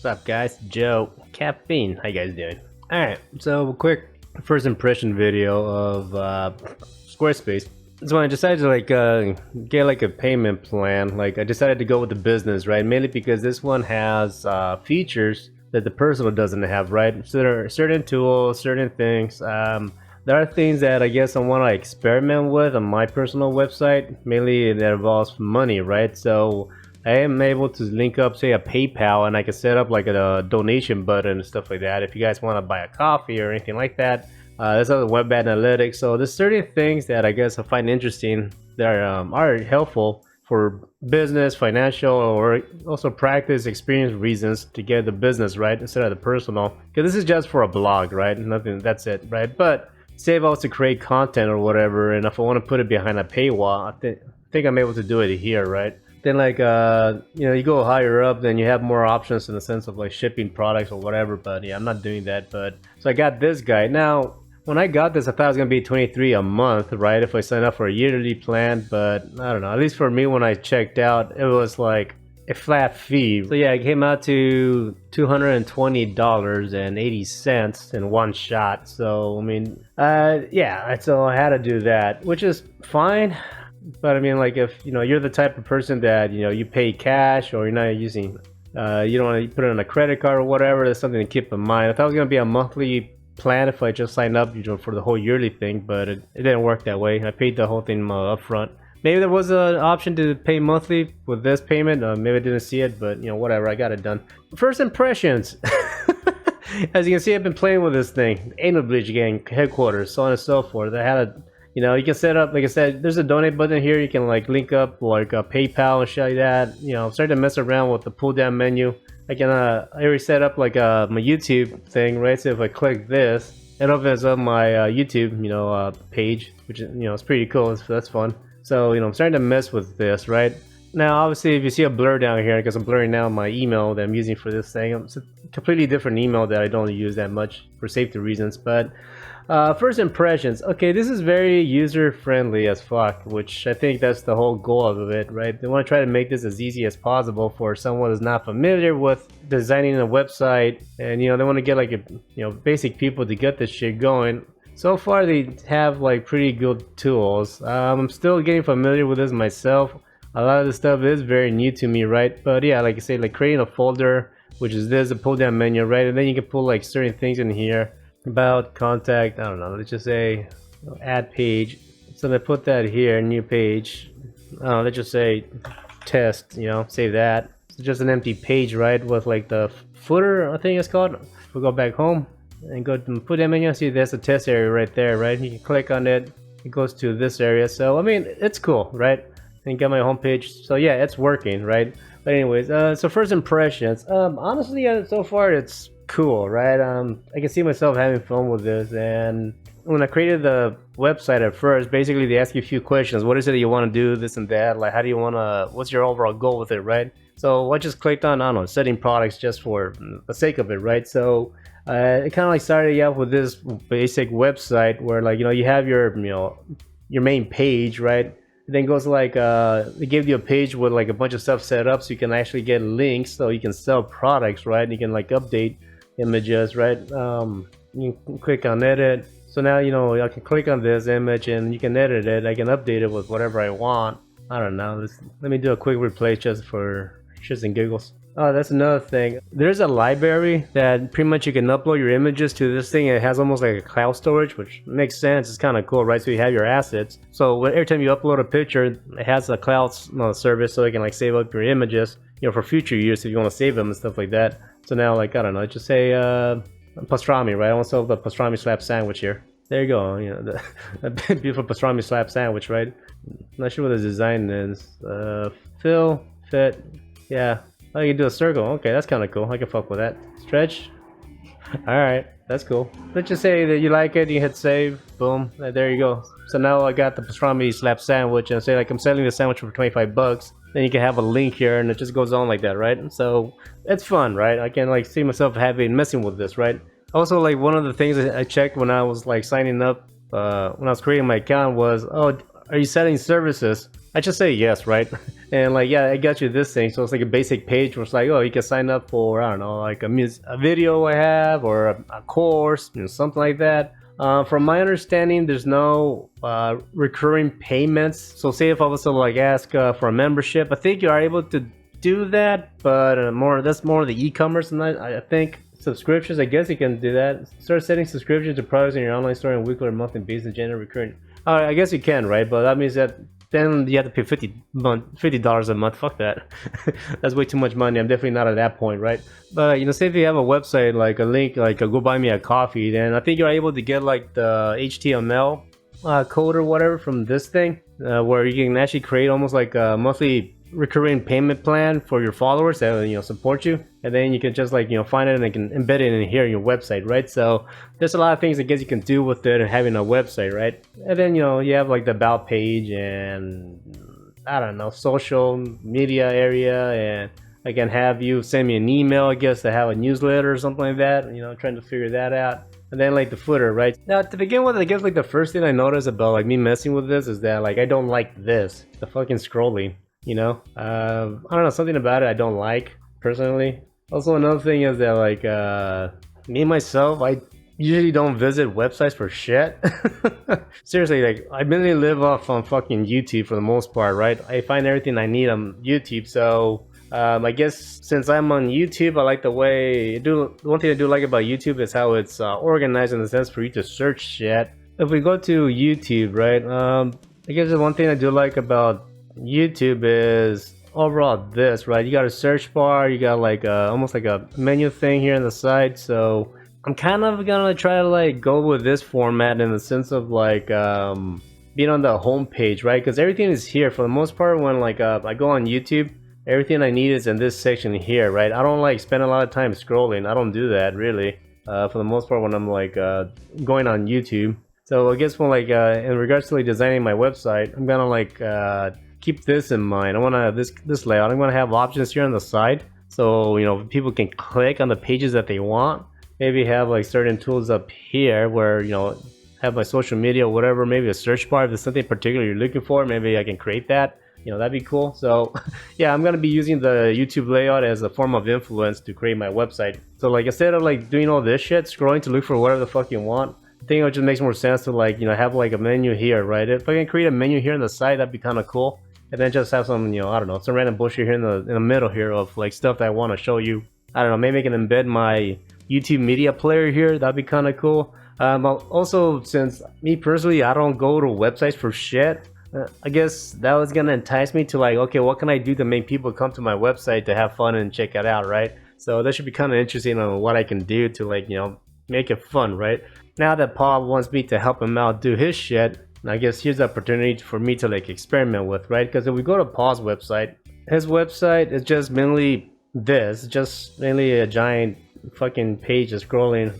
What's up, guys? Joe, Caffeine. How you guys doing? Alright, so quick first impression video of Squarespace. So when I decided to get like a payment plan, like I decided to go with the business, right? Mainly because this one has features that the personal doesn't have, right? So there are certain tools, certain things. There are things that I guess I want to experiment with on my personal website, mainly that involves money, right? So I am able to link up, say, a PayPal, and I can set up like a donation button and stuff like that. If you guys want to buy a coffee or anything like that, there's other web analytics. So there's certain things that I guess I find interesting that are helpful for business, financial, or also practice, experience reasons to get the business right instead of the personal. Because this is just for a blog, right? Nothing. That's it, right? But say if I was to create content or whatever, and if I want to put it behind a paywall, I think I'm able to do it here, right? Then you go higher up, then you have more options in the sense of like shipping products or whatever. But yeah, I'm not doing that. But so I got this guy. Now when I got this, I thought it was gonna be $23 a month, right, if I sign up for a yearly plan. But I don't know, at least for me, when I checked out, it was like a flat fee. So yeah, it came out to $220.80 in one shot. So I mean, yeah, so I had to do that, which is fine. But I mean, like, if you're the type of person that you pay cash, or you're not using you don't want to put it on a credit card or whatever, that's something to keep in mind. I thought it was going to be a monthly plan if I just signed up for the whole yearly thing, but it didn't work that way. I paid the whole thing up front. Maybe there was an option to pay monthly with this payment. Maybe I didn't see it, but whatever, I got it done. First impressions. As you can see, I've been playing with this thing. Anal Bleach Gang headquarters, so on and so forth. I had a you can set up, like I said, there's a donate button here. You can like link up like a PayPal and shit like that. I'm starting to mess around with the pull down menu. I can I already set up like my YouTube thing, right? So if I click this, it opens up my YouTube page, which is it's pretty cool. So that's fun. So I'm starting to mess with this, right? Now obviously if you see a blur down here, because I'm blurring now my email that I'm using for this thing, it's a completely different email that I don't use that much for safety reasons. But first impressions. Okay, this is very user friendly as fuck, which I think that's the whole goal of it, right? They want to try to make this as easy as possible for someone who's not familiar with designing a website, and they want to get like basic people to get this shit going. So far they have like pretty good tools. I'm still getting familiar with this myself. A lot of the stuff is very new to me, right? But yeah, like I say, like creating a folder, which is this, a pull down menu, right? And then you can pull like certain things in here. About, contact, I don't know, let's just say add page. So they put that here, new page. Let's just say test, save that. It's just an empty page, right, with like the footer, I think it's called. We'll go back home and go to put that menu. See, there's a test area right there, right? You can click on it, it goes to this area. So I mean, it's cool, right? And got my home page. So yeah, it's working, right? But anyways, so first impressions. Honestly, so far it's cool, right? I can see myself having fun with this. And when I created the website at first, basically they ask you a few questions. What is it that you want to do, this and that? Like, how do you want to, what's your overall goal with it, right? So I just clicked on, I don't know, setting products just for the sake of it, right? So it kind of like started out with this basic website where like, you have your, your main page, right? It then goes like, they give you a page with like a bunch of stuff set up so you can actually get links so you can sell products, right? And you can like update images, right? You can click on edit. So now I can click on this image and you can edit it. I can update it with whatever I want. I don't know, let me do a quick replace just for shits and giggles. Oh, that's another thing. There's a library that pretty much you can upload your images to this thing. It has almost like a cloud storage, which makes sense. It's kind of cool, right? So you have your assets. So every time you upload a picture, it has a cloud service, so you can like save up your images, for future use if you want to save them and stuff like that. So now, like, I don't know, just say pastrami, right? I want to sell the pastrami slab sandwich here. There you go. The beautiful pastrami slab sandwich, right? Not sure what the design is. Fill, fit, yeah. Oh, you can do a circle. Okay, that's kind of cool. I can fuck with that. Stretch. Alright, that's cool. Let's just say that you like it, you hit save, boom, there you go. So now I got the pastrami slab sandwich, and say like I'm selling the sandwich for 25 bucks. Then you can have a link here, and it just goes on like that, right? So it's fun, right? I can like see myself messing with this, right? Also, like one of the things I checked when I was like signing up, when I was creating my account was, oh, are you selling services? I just say yes, right? And like, yeah, I got you this thing. So it's like a basic page where it's like, oh, you can sign up for, I don't know, like a video I have or a course, something like that. From my understanding, there's no recurring payments. So say if I was to like ask for a membership, I think you are able to do that, but that's more the e-commerce, and I think subscriptions. I guess you can do that. Start setting subscriptions to products in your online store on a weekly or monthly basis to generate recurring. I guess you can, right? But that means that then you have to pay $50 a month. Fuck that. That's way too much money. I'm definitely not at that point, right? But say if you have a website, like a link, like a go buy me a coffee, then I think you're able to get like the HTML code or whatever from this thing, where you can actually create almost like a monthly recurring payment plan for your followers that support you, and then you can just like find it and you can embed it in here in your website, right? So there's a lot of things I guess you can do with it and having a website, right? And then you have like the about page and I don't know, social media area, and I can have you send me an email, I guess, to have a newsletter or something like that, trying to figure that out. And then like the footer, right? Now to begin with, I guess like the first thing I noticed about like me messing with this is that like I don't like this, the fucking scrolling. I don't know, something about it I don't like personally. Also, another thing is that like me myself, I usually don't visit websites for shit. Seriously, like I mainly live off on fucking YouTube for the most part, right? I find everything I need on YouTube. So I guess since I'm on YouTube, I like the way one thing I do like about YouTube is how it's organized in the sense for you to search shit. If we go to YouTube, right, I guess the one thing I do like about YouTube is overall this, right? You got a search bar, you got like almost like a menu thing here on the side. So I'm kind of gonna try to like go with this format in the sense of like being on the home page, right? Because everything is here for the most part. When like I go on YouTube, everything I need is in this section here, right? I don't like spend a lot of time scrolling. I don't do that really for the most part when I'm like going on YouTube. So I guess when like in regards to like designing my website, I'm gonna like keep this in mind. I want to this layout. I'm going to have options here on the side, so people can click on the pages that they want. Maybe have like certain tools up here where have my social media or whatever. Maybe a search bar if there's something particular you're looking for. Maybe I can create that. That'd be cool. So yeah, I'm gonna be using the YouTube layout as a form of influence to create my website. So like instead of like doing all this shit, scrolling to look for whatever the fuck you want, I think it just makes more sense to like have like a menu here, right? If I can create a menu here on the side, that'd be kind of cool. And then just have some, I don't know, some random bullshit here in the middle here of like stuff that I want to show you. I don't know, maybe I can embed my YouTube media player here. That'd be kind of cool. Also, since me personally, I don't go to websites for shit. I guess that was gonna entice me to like, okay, what can I do to make people come to my website to have fun and check it out, right? So that should be kind of interesting on what I can do to like, make it fun, right? Now that Paul wants me to help him out do his shit, I guess here's the opportunity for me to like experiment with, right? Because if we go to Paul's website, his website is just mainly this, just mainly a giant fucking page of scrolling,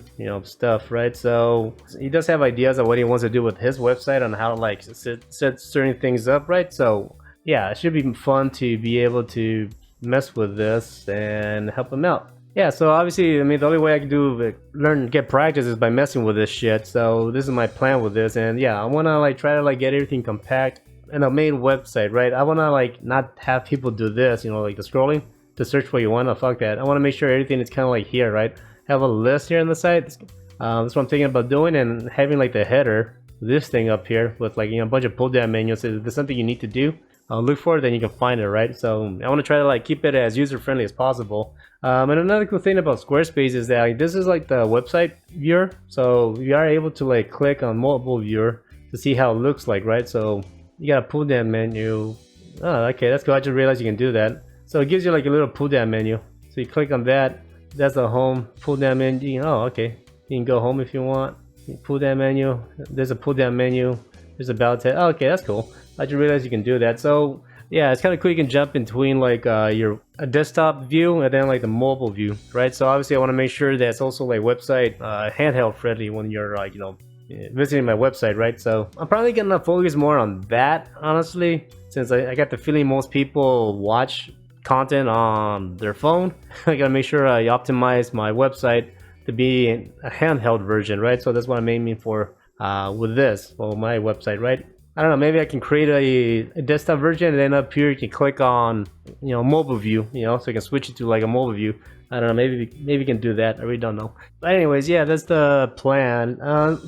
stuff, right? So he does have ideas of what he wants to do with his website on how to like set certain things up, right? So yeah, it should be fun to be able to mess with this and help him out. Yeah, so obviously, I mean, the only way I can get practice is by messing with this shit. So this is my plan with this, and yeah, I wanna like try to like get everything compact in a main website, right? I wanna like not have people do this, like the scrolling to search what you want. Fuck that. I wanna make sure everything is kind of like here, right? Have a list here on the side. That's what I'm thinking about doing, and having like the header, this thing up here with like a bunch of pull down menus. If there's something you need to do, look for it, then you can find it, right? So I want to try to like keep it as user friendly as possible. And another cool thing about Squarespace is that this is like the website viewer, so you are able to like click on multiple viewer to see how it looks like, right? So you got a pull down menu. Oh, okay, that's cool. I just realized you can do that. So it gives you like a little pull down menu. So you click on that. That's the home pull down menu. Oh, okay. You can go home if you want. Pull down menu. There's a pull down menu. There's a about tab. Oh, okay, that's cool. I just realized you can do that. So yeah, it's kind of cool. You can jump in between like your desktop view and then like the mobile view, right? So obviously I want to make sure that it's also like website handheld friendly when you're like visiting my website, right? So I'm probably gonna focus more on that, honestly, since I got the feeling most people watch content on their phone. I gotta make sure I optimize my website to be a handheld version, right? So that's what I'm aiming for with this, for my website, right? I don't know, maybe I can create a desktop version, and then up here you can click on, mobile view, so you can switch it to like a mobile view. I don't know, maybe we can do that. I really don't know. But anyways, yeah, that's the plan.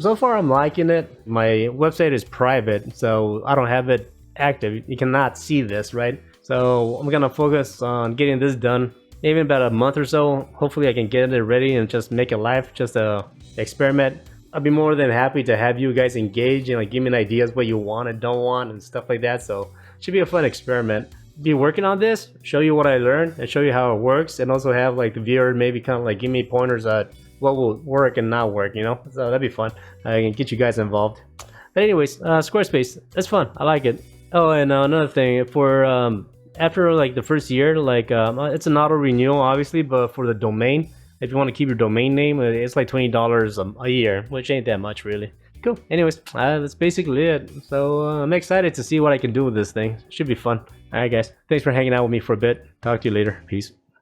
So far I'm liking it. My website is private, so I don't have it active. You cannot see this, right? So I'm gonna focus on getting this done. Maybe in about a month or so, hopefully I can get it ready and just make it live, just a experiment. I'll be more than happy to have you guys engage and like give me ideas what you want and don't want and stuff like that. So it should be a fun experiment. Be working on this, show you what I learned and show you how it works, and also have like the viewer maybe kind of like give me pointers at what will work and not work, so that'd be fun. I can get you guys involved. But anyways, Squarespace, that's fun. I like it. Oh, and another thing, for after like the first year, like it's an auto renewal obviously, but for the domain, if you want to keep your domain name, it's like $20 a year, which ain't that much really. Cool. Anyways, that's basically it. So I'm excited to see what I can do with this thing. Should be fun. Alright guys, thanks for hanging out with me for a bit. Talk to you later. Peace.